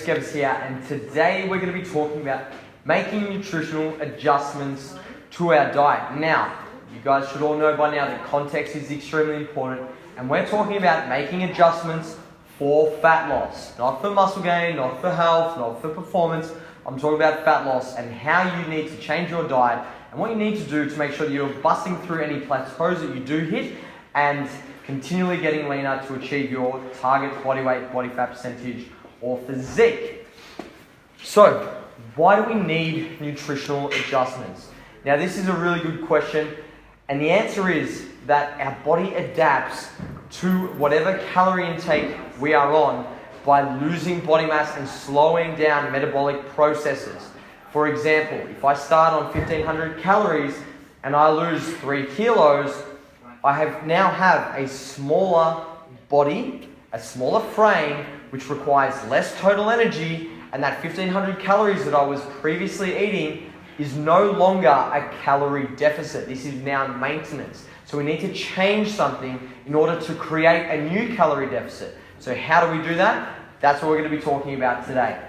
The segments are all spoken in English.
Skevs here, and today we're going to be talking about making nutritional adjustments to our diet. Now, you guys should all know by now that context is extremely important, and we're talking about making adjustments for fat loss, not for muscle gain, not for health, not for performance. I'm talking about fat loss and how you need to change your diet and what you need to do to make sure that you're busting through any plateaus that you do hit and continually getting leaner to achieve your target body weight, body fat percentage, or physique. So, why do we need nutritional adjustments? Now, this is a really good question, and the answer is that our body adapts to whatever calorie intake we are on by losing body mass and slowing down metabolic processes. For example, if I start on 1500 calories and I lose 3 kilos, I now have a smaller body, a smaller frame, which requires less total energy, and that 1500 calories that I was previously eating is no longer a calorie deficit. This is now maintenance. So we need to change something in order to create a new calorie deficit. So how do we do that? That's what we're going to be talking about today.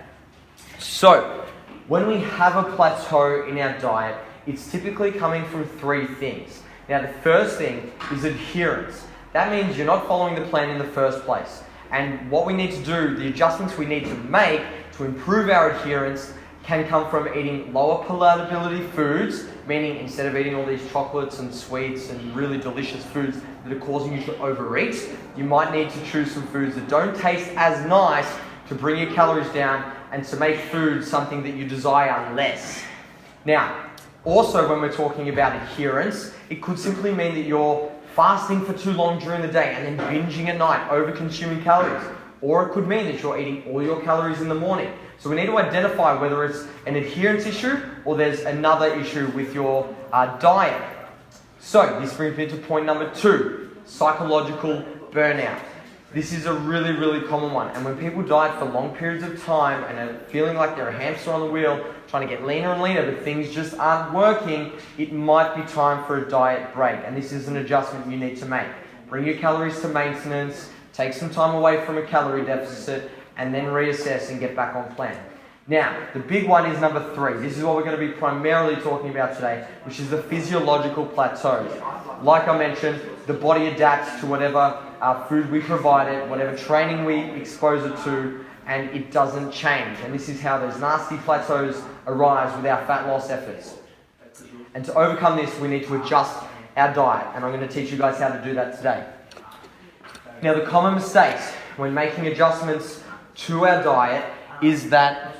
So, when we have a plateau in our diet, it's typically coming from 3 things. Now, the first thing is adherence. That means you're not following the plan in the first place. And what we need to do, the adjustments we need to make to improve our adherence can come from eating lower palatability foods, meaning instead of eating all these chocolates and sweets and really delicious foods that are causing you to overeat, you might need to choose some foods that don't taste as nice to bring your calories down and to make food something that you desire less. Now, also when we're talking about adherence, it could simply mean that you're fasting for too long during the day and then binging at night, over-consuming calories. Or it could mean that you're eating all your calories in the morning. So we need to identify whether it's an adherence issue or there's another issue with your diet. So this brings me to point number 2, psychological burnout. This is a really, really common one. And when people diet for long periods of time and are feeling like they're a hamster on the wheel, trying to get leaner and leaner, but things just aren't working, it might be time for a diet break. And this is an adjustment you need to make. Bring your calories to maintenance, take some time away from a calorie deficit, and then reassess and get back on plan. Now, the big one is number 3. This is what we're going to be primarily talking about today, which is the physiological plateaus. Like I mentioned, the body adapts to whatever food we provide it, whatever training we expose it to, and it doesn't change. And this is how those nasty plateaus arise with our fat loss efforts. And to overcome this, we need to adjust our diet, and I'm going to teach you guys how to do that today. Now, the common mistakes when making adjustments to our diet is that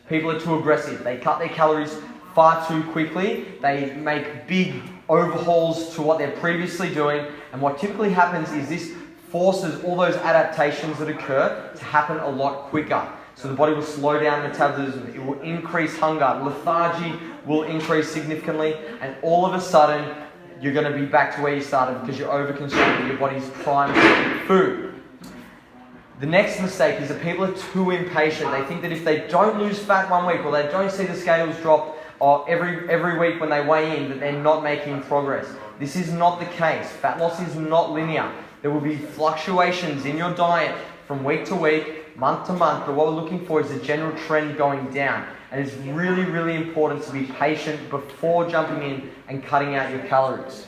people are too aggressive. They cut their calories far too quickly. They make big overhauls to what they're previously doing. And what typically happens is this forces all those adaptations that occur to happen a lot quicker. So the body will slow down metabolism. It will increase hunger. Lethargy will increase significantly. And all of a sudden, you're going to be back to where you started because you're over-consuming your body's prime food. The next mistake is that people are too impatient. They think that if they don't lose fat one week or they don't see the scales drop every week when they weigh in, that they're not making progress. This is not the case. Fat loss is not linear. There will be fluctuations in your diet from week to week, month to month, but what we're looking for is a general trend going down. And it's really, really important to be patient before jumping in and cutting out your calories.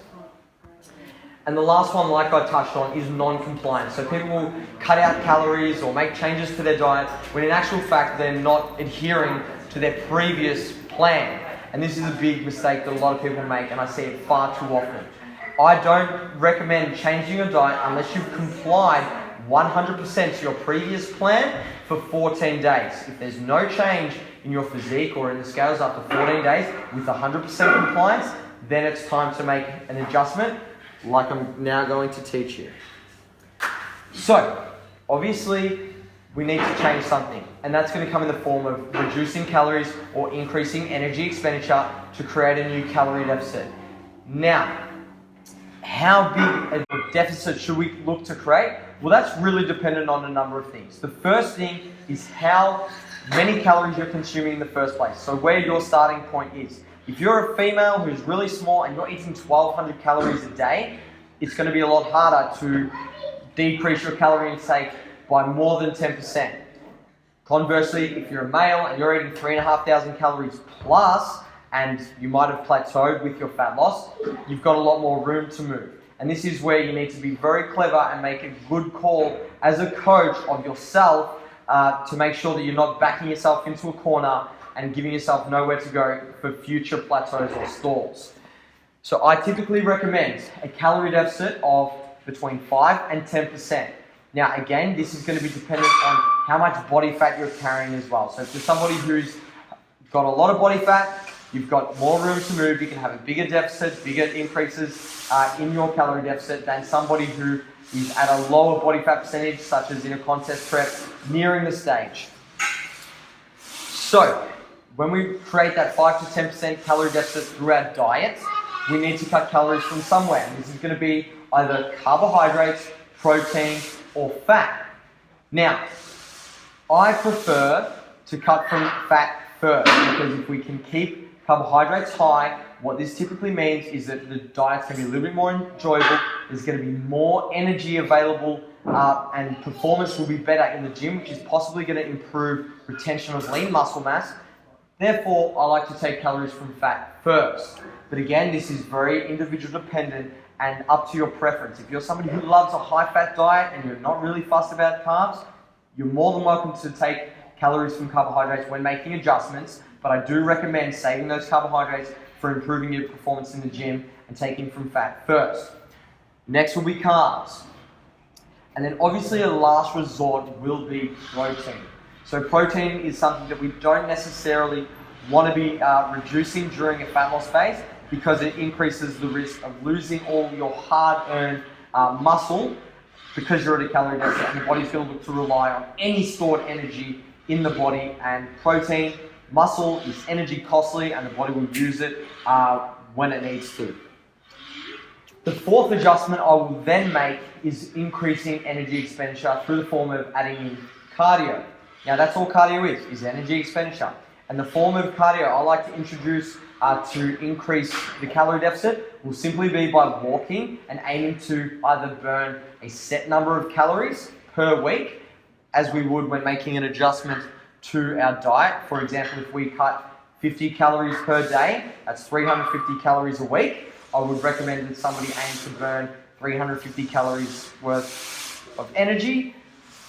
And the last one, like I touched on, is non-compliance. So people will cut out calories or make changes to their diet when in actual fact they're not adhering to their previous plan. And this is a big mistake that a lot of people make, and I see it far too often. I don't recommend changing your diet unless you've complied 100% to your previous plan for 14 days. If there's no change in your physique or in the scales after 14 days with 100% compliance, then it's time to make an adjustment like I'm now going to teach you. So, obviously, we need to change something, and that's going to come in the form of reducing calories or increasing energy expenditure to create a new calorie deficit. Now, how big a deficit should we look to create? Well, that's really dependent on a number of things. The first thing is how many calories you're consuming in the first place, so where your starting point is. If you're a female who's really small and you're eating 1,200 calories a day, it's going to be a lot harder to decrease your calorie intake by more than 10%. Conversely, if you're a male and you're eating 3,500 calories plus, and you might have plateaued with your fat loss, you've got a lot more room to move. And this is where you need to be very clever and make a good call as a coach of yourself to make sure that you're not backing yourself into a corner and giving yourself nowhere to go for future plateaus or stalls. So I typically recommend a calorie deficit of between 5 and 10%. Now again, this is going to be dependent on how much body fat you're carrying as well. So if you're somebody who's got a lot of body fat, you've got more room to move, you can have a bigger deficit, bigger increases in your calorie deficit than somebody who is at a lower body fat percentage, such as in a contest prep, nearing the stage. So when we create that 5 to 10% calorie deficit through our diet, we need to cut calories from somewhere. And this is going to be either carbohydrates, protein, or fat. Now, I prefer to cut from fat first, because if we can keep carbohydrates high, what this typically means is that the diet's going to be a little bit more enjoyable, there's going to be more energy available, and performance will be better in the gym, which is possibly going to improve retention of lean muscle mass. Therefore, I like to take calories from fat first. But again, this is very individual dependent and up to your preference. If you're somebody who loves a high-fat diet and you're not really fussed about carbs, you're more than welcome to take calories from carbohydrates when making adjustments, but I do recommend saving those carbohydrates for improving your performance in the gym and taking from fat first. Next will be carbs. And then obviously a last resort will be protein. So protein is something that we don't necessarily want to be reducing during a fat loss phase, because it increases the risk of losing all your hard-earned muscle because you're at a calorie deficit, and the body's going to look to rely on any stored energy in the body. And protein, muscle is energy costly, and the body will use it when it needs to. The fourth adjustment I will then make is increasing energy expenditure through the form of adding in cardio. Now that's all cardio is energy expenditure. And the form of cardio I like to introduce to increase the calorie deficit will simply be by walking and aiming to either burn a set number of calories per week, as we would when making an adjustment to our diet. For example, if we cut 50 calories per day, that's 350 calories a week. I would recommend that somebody aim to burn 350 calories worth of energy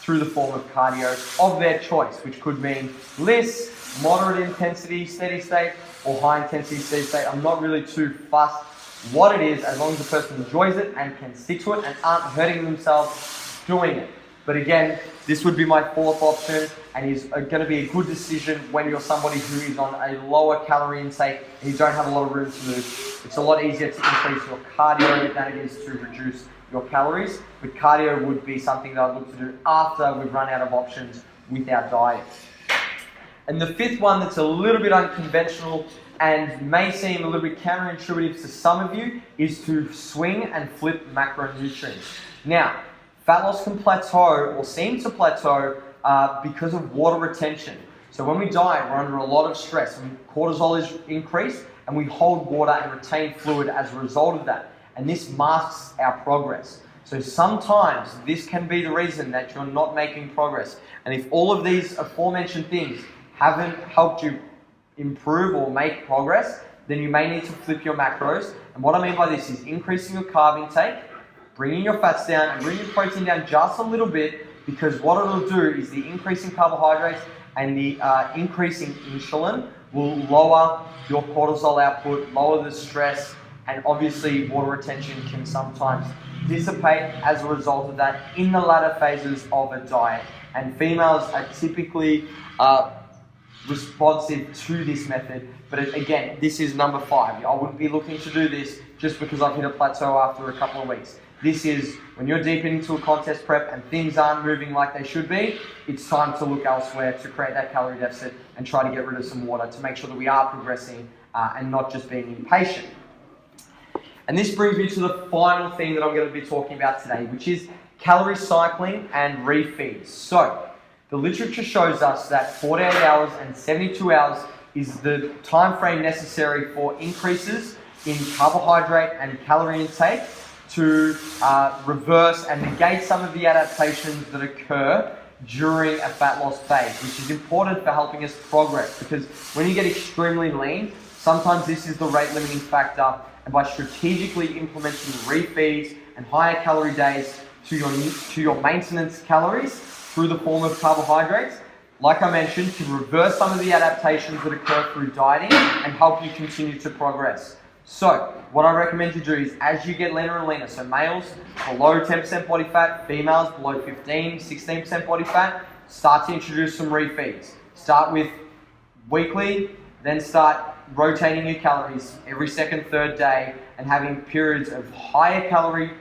through the form of cardio of their choice, which could mean less, moderate intensity, steady state, or high intensity, steady state. I'm not really too fussed what it is, as long as the person enjoys it and can stick to it and aren't hurting themselves doing it. But again, this would be my fourth option, and is going to be a good decision when you're somebody who is on a lower calorie intake and you don't have a lot of room to move. It's a lot easier to increase your cardio than it is to reduce your calories, but cardio would be something that I'd look to do after we've run out of options with our diet. And the fifth one that's a little bit unconventional and may seem a little bit counterintuitive to some of you is to swing and flip macronutrients. Now, fat loss can plateau or seem to plateau because of water retention. So when we diet, we're under a lot of stress, and cortisol is increased, and we hold water and retain fluid as a result of that. And this masks our progress. So sometimes this can be the reason that you're not making progress. And if all of these aforementioned things haven't helped you improve or make progress, then you may need to flip your macros. And what I mean by this is increasing your carb intake, bringing your fats down, and bringing your protein down just a little bit, because what it'll do is the increase in carbohydrates and the increase in insulin will lower your cortisol output, lower the stress, and obviously water retention can sometimes dissipate as a result of that in the latter phases of a diet. And females are typically responsive to this method, but again, this is number 5. I wouldn't be looking to do this just because I've hit a plateau after a couple of weeks. This is when you're deep into a contest prep and things aren't moving like they should be, it's time to look elsewhere to create that calorie deficit and try to get rid of some water to make sure that we are progressing and not just being impatient. And this brings me to the final thing that I'm going to be talking about today, which is calorie cycling and refeeds. So, the literature shows us that 48 hours and 72 hours is the time frame necessary for increases in carbohydrate and calorie intake to reverse and negate some of the adaptations that occur during a fat loss phase, which is important for helping us progress, because when you get extremely lean, sometimes this is the rate limiting factor, and by strategically implementing refeeds and higher calorie days to your maintenance calories through the form of carbohydrates, like I mentioned, can reverse some of the adaptations that occur through dieting and help you continue to progress. So, what I recommend you do is, as you get leaner and leaner, so males below 10% body fat, females below 15, 16% body fat, start to introduce some refeeds. Start with weekly, then start rotating your calories every second, third day, and having periods of higher calorie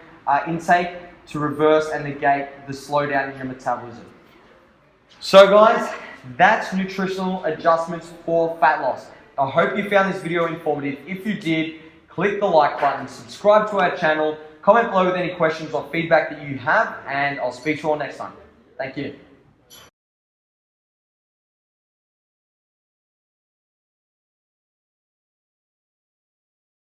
intake to reverse and negate the slowdown in your metabolism. So guys, that's nutritional adjustments for fat loss. I hope you found this video informative. If you did, click the like button, subscribe to our channel, comment below with any questions or feedback that you have, and I'll speak to you all next time. Thank you.